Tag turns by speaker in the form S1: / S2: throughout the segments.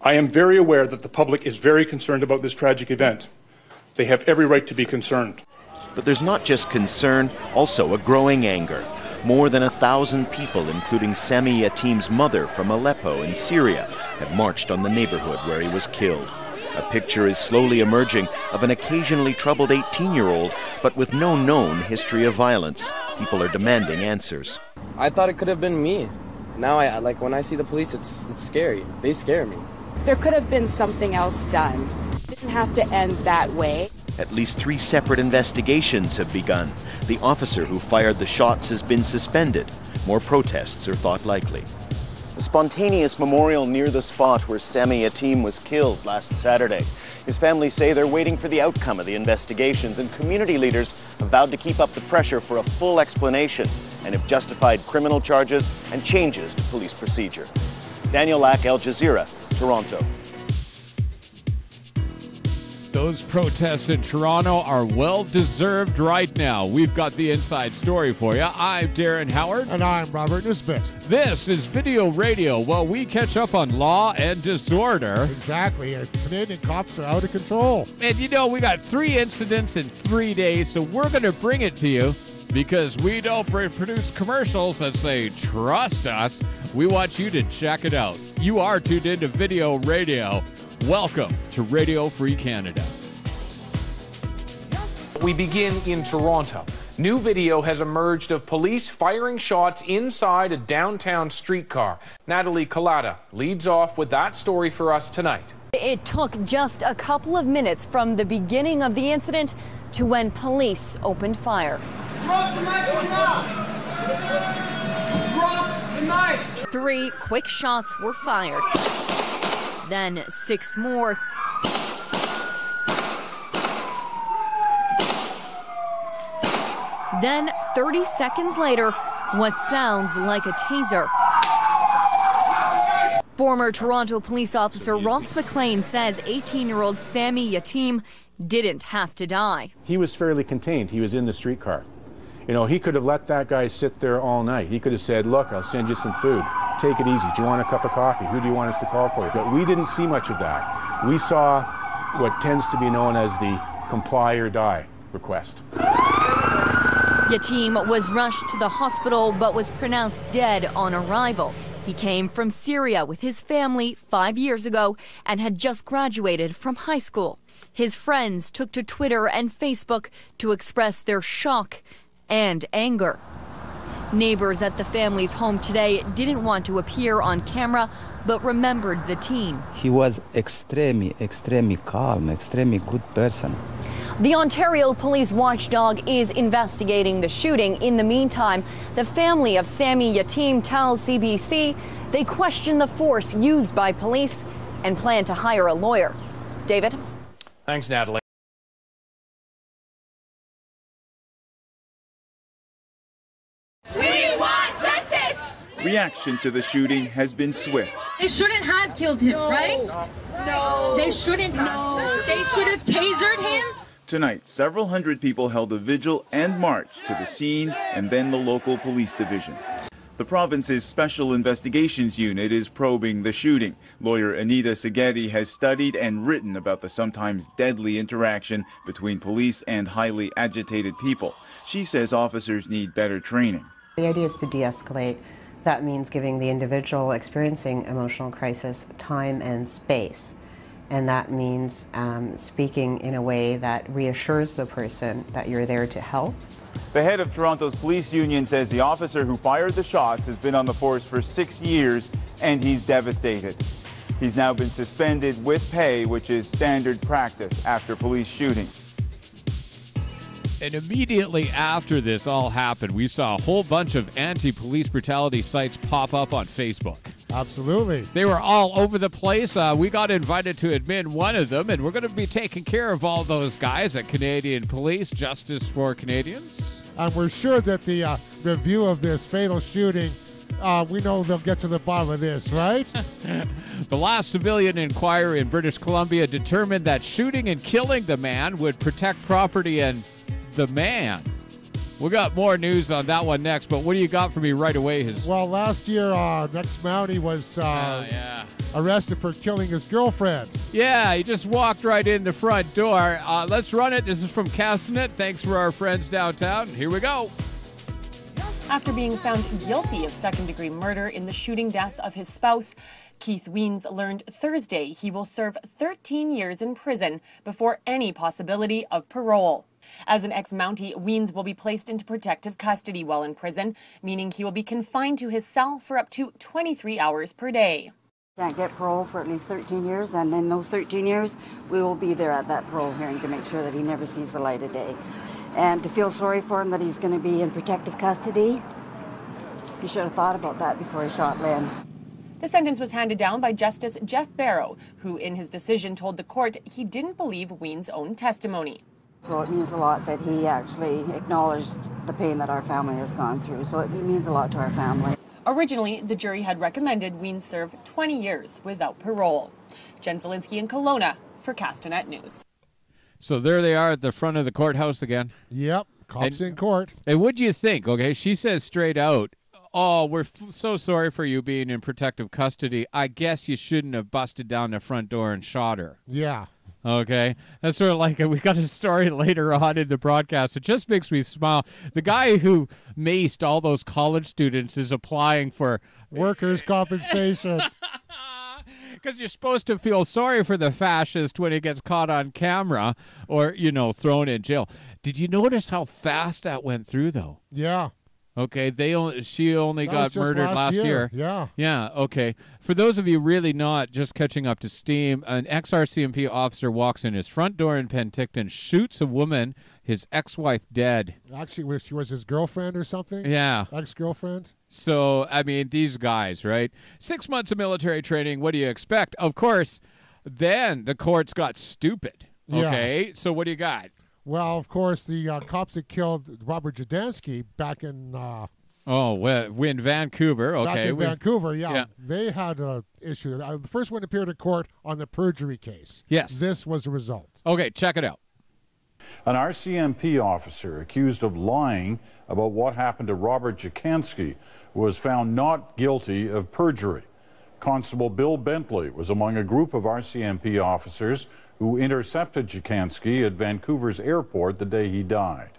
S1: I am very aware that the public is very concerned about this tragic event. They have every right to be concerned.
S2: But there's not just concern, also a growing anger. More than 1,000 people, including Sami Yatim's mother from Aleppo in Syria, have marched on the neighborhood where he was killed. A picture is slowly emerging of an occasionally troubled 18-year-old, but with no known history of violence. People are demanding answers.
S3: I thought it could have been me. Now, when I see the police, it's scary. They scare me.
S4: There could have been something else done. It didn't have to end that way.
S2: At least 3 separate investigations have begun. The officer who fired the shots has been suspended. More protests are thought likely. A spontaneous memorial near the spot where Sami Yatim was killed last Saturday. His family say they're waiting for the outcome of the investigations, and community leaders have vowed to keep up the pressure for a full explanation and have justified criminal charges and changes to police procedure. Daniel Lack, Al Jazeera, Toronto.
S5: Those protests in Toronto are well-deserved right now. We've got the inside story for you. I'm Darren Howard.
S6: And I'm Robert Nisbet.
S5: This is Video Radio. Well, we catch up on law and disorder.
S6: Exactly. Canadian cops are out of control.
S5: And you know, we got 3 incidents in 3 days, so we're going to bring it to you because we don't produce commercials that say, trust us. We want you to check it out. You are tuned into Video Radio. Welcome to Radio Free Canada.
S7: We begin in Toronto. New video has emerged of police firing shots inside a downtown streetcar. Natalie Collada leads off with that story for us tonight.
S8: It took just a couple of minutes from the beginning of the incident to when police opened fire.
S9: Drop the knife now! Drop the knife!
S8: 3 quick shots were fired. Then 6 more. Then 30 seconds later, what sounds like a taser. Former Toronto police officer Ross McLean says 18-year-old Sami Yatim didn't have to die.
S10: He was fairly contained. He was in the streetcar. You know, he could have let that guy sit there all night. He could have said, look, I'll send you some food. Take it easy. Do you want a cup of coffee? Who do you want us to call for you? But we didn't see much of that. We saw what tends to be known as the comply or die request.
S8: Yatim was rushed to the hospital but was pronounced dead on arrival. He came from Syria with his family 5 years ago and had just graduated from high school. His friends took to Twitter and Facebook to express their shock and anger. Neighbors at the family's home today didn't want to appear on camera, but remembered the teen.
S11: He was extremely calm, extremely good person.
S8: The Ontario police watchdog is investigating the shooting. In the meantime, the family of Sami Yatim tells CBC they question the force used by police and plan to hire a lawyer. David?
S7: Thanks, Natalie.
S12: Reaction to the shooting has been swift.
S13: They shouldn't have killed him, right? No. They shouldn't have. They should have tasered him.
S12: Tonight, several hundred people held a vigil and marched to the scene and then the local police division. The province's Special Investigations Unit is probing the shooting. Lawyer Anita Segedi has studied and written about the sometimes deadly interaction between police and highly agitated people. She says officers need better training.
S14: The idea is to de-escalate. That means giving the individual experiencing emotional crisis time and space. And that means speaking in a way that reassures the person that you're there to help.
S12: The head of Toronto's police union says the officer who fired the shots has been on the force for 6 years and he's devastated. He's now been suspended with pay, which is standard practice after police shootings.
S5: And immediately after this all happened, we saw a whole bunch of anti-police brutality sites pop up on Facebook.
S6: Absolutely.
S5: They were all over the place. We got invited to admin one of them, and we're going to be taking care of all those guys at Canadian Police, Justice for Canadians.
S6: And we're sure that the review of this fatal shooting, we know they'll get to the bottom of this, right?
S5: The last civilian inquiry in British Columbia determined that shooting and killing the man would protect property and the man. We got more news on that one next, but what do you got for me right away?
S6: Well, last year, ex-Mountie was arrested for killing his girlfriend.
S5: Yeah, he just walked right in the front door. Let's run it. This is from Castanet. Thanks for our friends downtown. Here we go.
S15: After being found guilty of second-degree murder in the shooting death of his spouse, Keith Weens learned Thursday he will serve 13 years in prison before any possibility of parole. As an ex-Mountie, Weens will be placed into protective custody while in prison, meaning he will be confined to his cell for up to 23 hours per day.
S16: Can't get parole for at least 13 years, and in those 13 years, we will be there at that parole hearing to make sure that he never sees the light of day. And to feel sorry for him that he's going to be in protective custody, he should have thought about that before he shot Lynn.
S15: The sentence was handed down by Justice Jeff Barrow, who in his decision told the court he didn't believe Weens' own testimony.
S16: So it means a lot that he actually acknowledged the pain that our family has gone through. So it means a lot to our family.
S15: Originally, the jury had recommended Weens serve 20 years without parole. Jen Zielinski in Kelowna for Castanet News.
S5: So there they are at the front of the courthouse again.
S6: Yep, cops in court.
S5: And what do you think? Okay, she says straight out, oh, we're so sorry for you being in protective custody. I guess you shouldn't have busted down the front door and shot her.
S6: Yeah.
S5: Okay, that's sort of like we got a story later on in the broadcast. It just makes me smile. The guy who maced all those college students is applying for
S6: workers' compensation.
S5: Because you're supposed to feel sorry for the fascist when he gets caught on camera or, thrown in jail. Did you notice how fast that went through, though?
S6: Yeah.
S5: Okay, she only got murdered last year.
S6: Yeah.
S5: Yeah, okay. For those of you really not just catching up to steam, an ex-RCMP officer walks in his front door in Penticton, shoots a woman, his ex-wife dead.
S6: Actually, she was his girlfriend or something?
S5: Yeah.
S6: Ex-girlfriend?
S5: So, I mean, these guys, right? 6 months of military training, what do you expect? Of course, then the courts got stupid. Okay, so what do you got?
S6: Well, of course, the cops that killed Robert Jadansky back in...
S5: in Vancouver. Okay.
S6: Back in Vancouver, yeah. They had an issue. The first one appeared in court on the perjury case.
S5: Yes.
S6: This was the result.
S5: Okay, check it out.
S17: An RCMP officer accused of lying about what happened to Robert Jadansky was found not guilty of perjury. Constable Bill Bentley was among a group of RCMP officers who intercepted Jadansky at Vancouver's airport the day he died.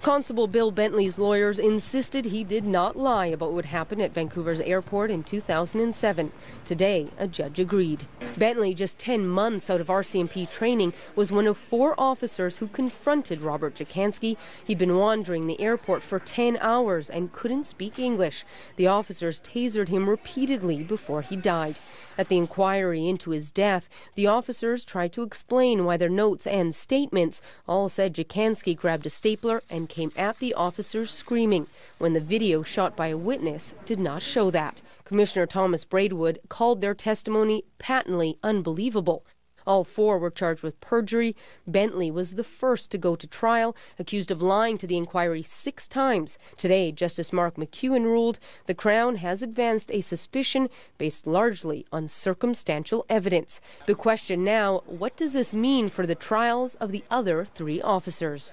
S18: Constable Bill Bentley's lawyers insisted he did not lie about what happened at Vancouver's airport in 2007. Today, a judge agreed. Bentley, just 10 months out of RCMP training, was one of 4 officers who confronted Robert Jadansky. He'd been wandering the airport for 10 hours and couldn't speak English. The officers tasered him repeatedly before he died. At the inquiry into his death, the officers tried to explain why their notes and statements all said Jadansky grabbed a stapler and came at the officers screaming, when the video shot by a witness did not show that. Commissioner Thomas Braidwood called their testimony patently unbelievable. All 4 were charged with perjury. Bentley was the first to go to trial, accused of lying to the inquiry 6 times. Today, Justice Mark McEwen ruled the Crown has advanced a suspicion based largely on circumstantial evidence. The question now, what does this mean for the trials of the other 3 officers?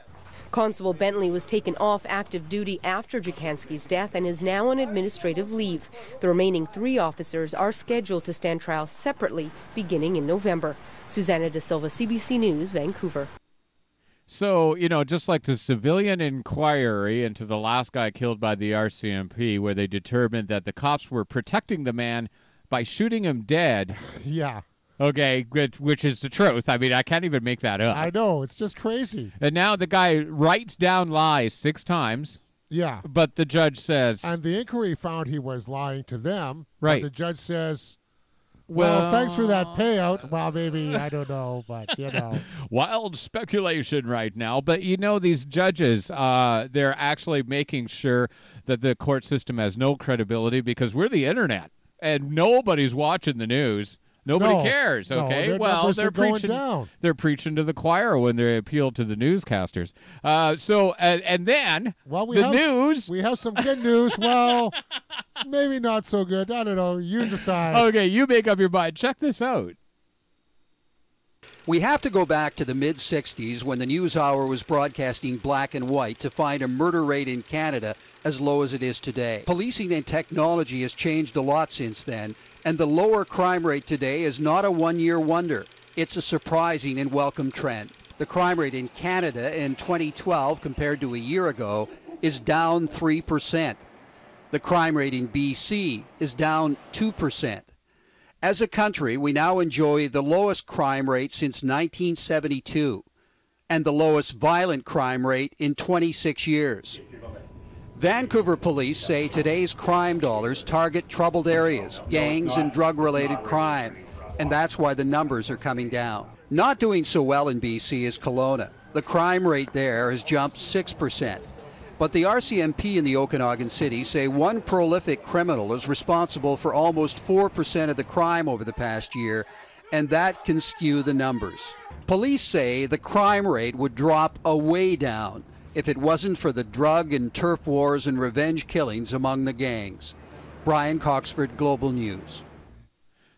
S18: Constable Bentley was taken off active duty after Jadansky's death and is now on administrative leave. The remaining 3 officers are scheduled to stand trial separately beginning in November. Susanna De Silva, CBC News, Vancouver.
S5: So, just like the civilian inquiry into the last guy killed by the RCMP, where they determined that the cops were protecting the man by shooting him dead.
S6: Yeah.
S5: Okay, which is the truth. I mean, I can't even make that up.
S6: I know, it's just crazy.
S5: And now the guy writes down lies 6 times.
S6: Yeah.
S5: But the judge says...
S6: And the inquiry found he was lying to them.
S5: Right.
S6: But the judge says, well, thanks for that payout. Well, maybe, I don't know, but,
S5: Wild speculation right now. But, these judges, they're actually making sure that the court system has no credibility because we're the internet. And nobody's watching the news. Nobody cares, okay?
S6: They're preaching down.
S5: They're preaching to the choir when they appeal to the newscasters. And then news.
S6: We have some good news. Well, maybe not so good. I don't know. You decide.
S5: Okay, you make up your mind. Check this out.
S19: We have to go back to the mid-'60s when the NewsHour was broadcasting black and white to find a murder rate in Canada as low as it is today. Policing and technology has changed a lot since then, and the lower crime rate today is not a one-year wonder. It's a surprising and welcome trend. The crime rate in Canada in 2012 compared to a year ago is down 3%. The crime rate in BC is down 2%. As a country, we now enjoy the lowest crime rate since 1972 and the lowest violent crime rate in 26 years. Vancouver police say today's crime dollars target troubled areas, gangs, and drug-related crime, and that's why the numbers are coming down. Not doing so well in BC is Kelowna. The crime rate there has jumped 6%. But the RCMP in the Okanagan City say one prolific criminal is responsible for almost 4% of the crime over the past year, and that can skew the numbers. Police say the crime rate would drop way down if it wasn't for the drug and turf wars and revenge killings among the gangs. Brian Coxford, Global News.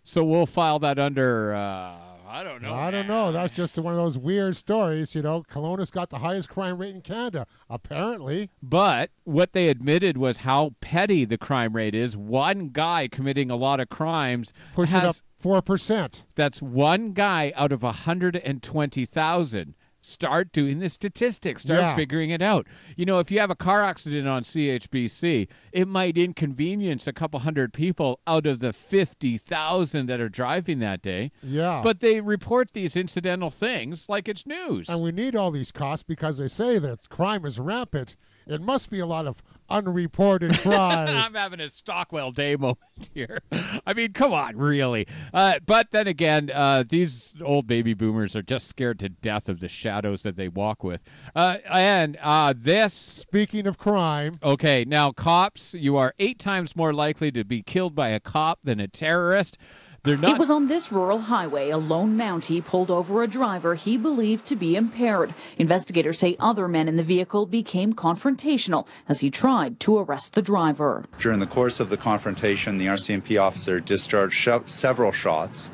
S5: So we'll file that under, I don't know.
S6: I don't know. That's just one of those weird stories. You know, Kelowna's got the highest crime rate in Canada, apparently.
S5: But what they admitted was how petty the crime rate is. One guy committing a lot of crimes
S6: Push it up 4%.
S5: That's one guy out of 120,000. Start doing the statistics. Start figuring it out. You know, if you have a car accident on CHBC, it might inconvenience a couple hundred people out of the 50,000 that are driving that day.
S6: Yeah.
S5: But they report these incidental things like it's news.
S6: And we need all these costs because they say that crime is rampant. It must be a lot of unreported crime.
S5: I'm having a Stockwell Day moment here. I mean, come on, really. But then again, these old baby boomers are just scared to death of the shadows that they walk with. And this...
S6: Speaking of crime...
S5: Okay, now cops, you are 8 times more likely to be killed by a cop than a terrorist.
S20: It was on this rural highway a lone Mountie pulled over a driver he believed to be impaired. Investigators say other men in the vehicle became confrontational as he tried to arrest the driver.
S21: During the course of the confrontation, the RCMP officer discharged several shots.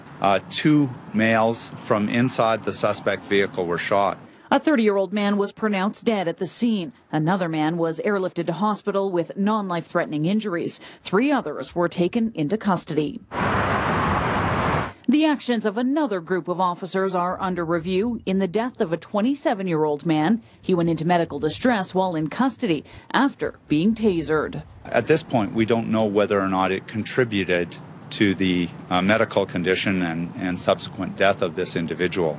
S21: 2 males from inside the suspect vehicle were shot.
S20: A 30-year-old man was pronounced dead at the scene. Another man was airlifted to hospital with non-life-threatening injuries. 3 others were taken into custody. The actions of another group of officers are under review in the death of a 27-year-old man. He went into medical distress while in custody after being tasered.
S21: At this point, we don't know whether or not it contributed to the medical condition and subsequent death of this individual.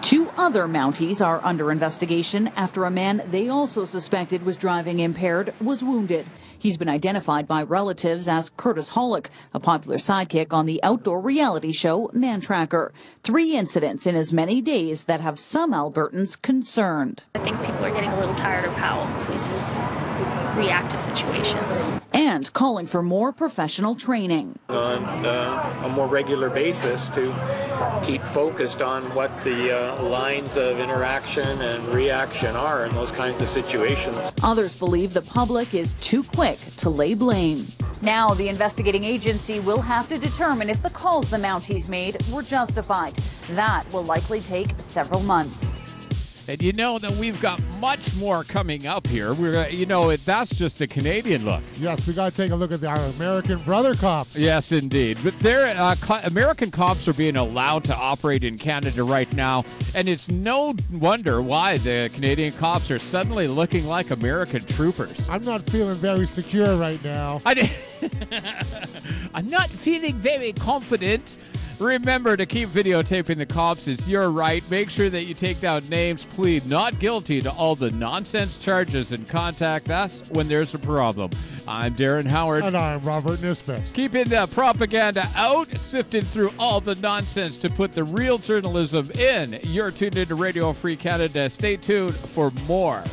S20: 2 other Mounties are under investigation after a man they also suspected was driving impaired was wounded. He's been identified by relatives as Curtis Hollick, a popular sidekick on the outdoor reality show Man Tracker. 3 incidents in as many days that have some Albertans concerned.
S22: I think people are getting a little tired of how police react to situations.
S20: And calling for more professional training.
S23: On a more regular basis to keep focused on what the lines of interaction and reaction are in those kinds of situations.
S20: Others believe the public is too quick to lay blame. Now the investigating agency will have to determine if the calls the Mounties made were justified. That will likely take several months.
S5: And you know that we've got much more coming up here. We're, you know, that's just the Canadian look.
S6: Yes, we got to take a look at our American brother cops.
S5: Yes, indeed. But American cops are being allowed to operate in Canada right now, and it's no wonder why the Canadian cops are suddenly looking like American troopers.
S6: I'm not feeling very secure right now.
S5: I'm not feeling very confident. Remember to keep videotaping the cops. It's your right. Make sure that you take down names, plead not guilty to all the nonsense charges, and contact us when there's a problem. I'm Darren Howard.
S6: And I'm Robert Nisbet.
S5: Keeping the propaganda out, sifting through all the nonsense to put the real journalism in. You're tuned into Radio Free Canada. Stay tuned for more.